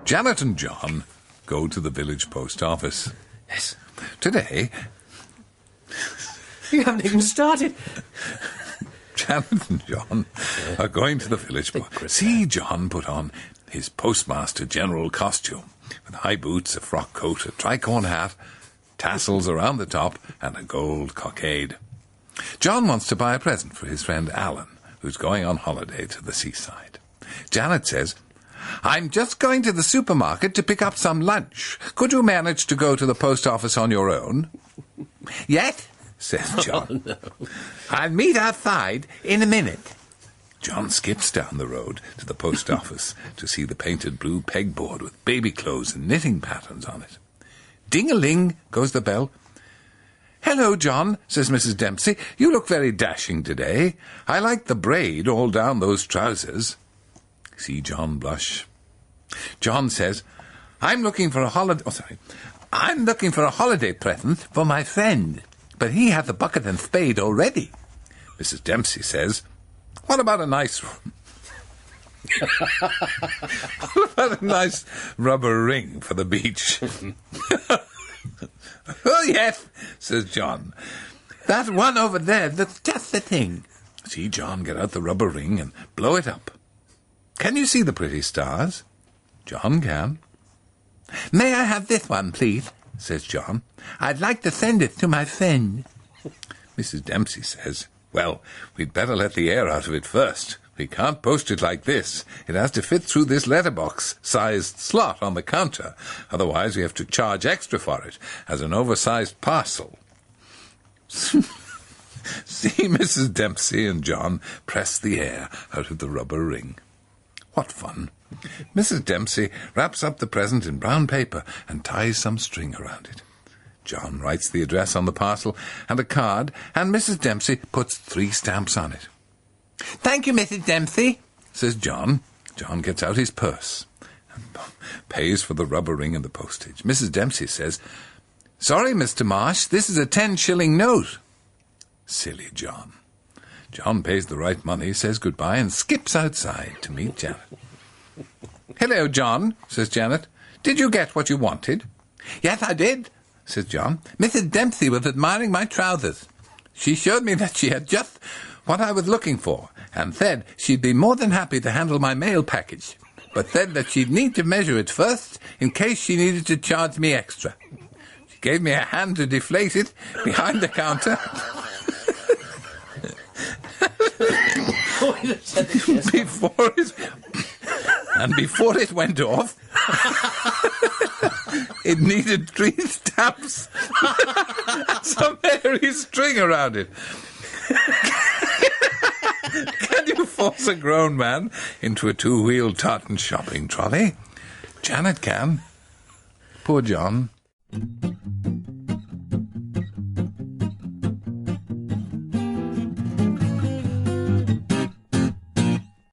Janet and John go to the village post office. Yes. Today, You haven't even started. Janet and John are going to the village post. See John put on his postmaster general costume with high boots, a frock coat, a tricorn hat, tassels around the top, and a gold cockade. John wants to buy a present for his friend Alan, who's going on holiday to the seaside. Janet says, "I'm just going to the supermarket to pick up some lunch. Could you manage to go to the post office on your own?" "Yes," says John. Oh, no. "I'll meet outside in a minute." John skips down the road to the post office to see the painted blue pegboard with baby clothes and knitting patterns on it. Ding-a-ling goes the bell. "Hello, John," says Mrs. Dempsey. "You look very dashing today. I like the braid all down those trousers." See John blush. John says, I'm looking for a holiday present for my friend, but he has a bucket and spade already." Mrs. Dempsey says, What about a nice rubber ring for the beach?" "Oh, yes," says John. "That one over there, that's just the thing." See John get out the rubber ring and blow it up. "Can you see the pretty stars?" John can. "May I have this one, please?" says John. "I'd like to send it to my friend." Mrs. Dempsey says, "Well, we'd better let the air out of it first. We can't post it like this. It has to fit through this letterbox-sized slot on the counter. Otherwise we have to charge extra for it as an oversized parcel." See Mrs. Dempsey and John press the air out of the rubber ring. What fun. Mrs. Dempsey wraps up the present in brown paper and ties some string around it. John writes the address on the parcel and a card, and Mrs. Dempsey puts 3 stamps on it. "Thank you, Mrs. Dempsey," says John. John gets out his purse and pays for the rubber ring and the postage. Mrs. Dempsey says, "Sorry, Mr. Marsh, this is a 10-shilling note." Silly John. John pays the right money, says goodbye, and skips outside to meet Janet. "Hello, John," says Janet. "Did you get what you wanted?" "Yes, I did," says John. "Mrs. Dempsey was admiring my trousers. She showed me that she had just what I was looking for, and said she'd be more than happy to handle my mail package, but said that she'd need to measure it first in case she needed to charge me extra. She gave me a hand to deflate it behind the counter." Before it went off, it needed 3 stamps and some hairy string around it. Can you force a grown man into a 2-wheeled tartan shopping trolley? Janet can. Poor John.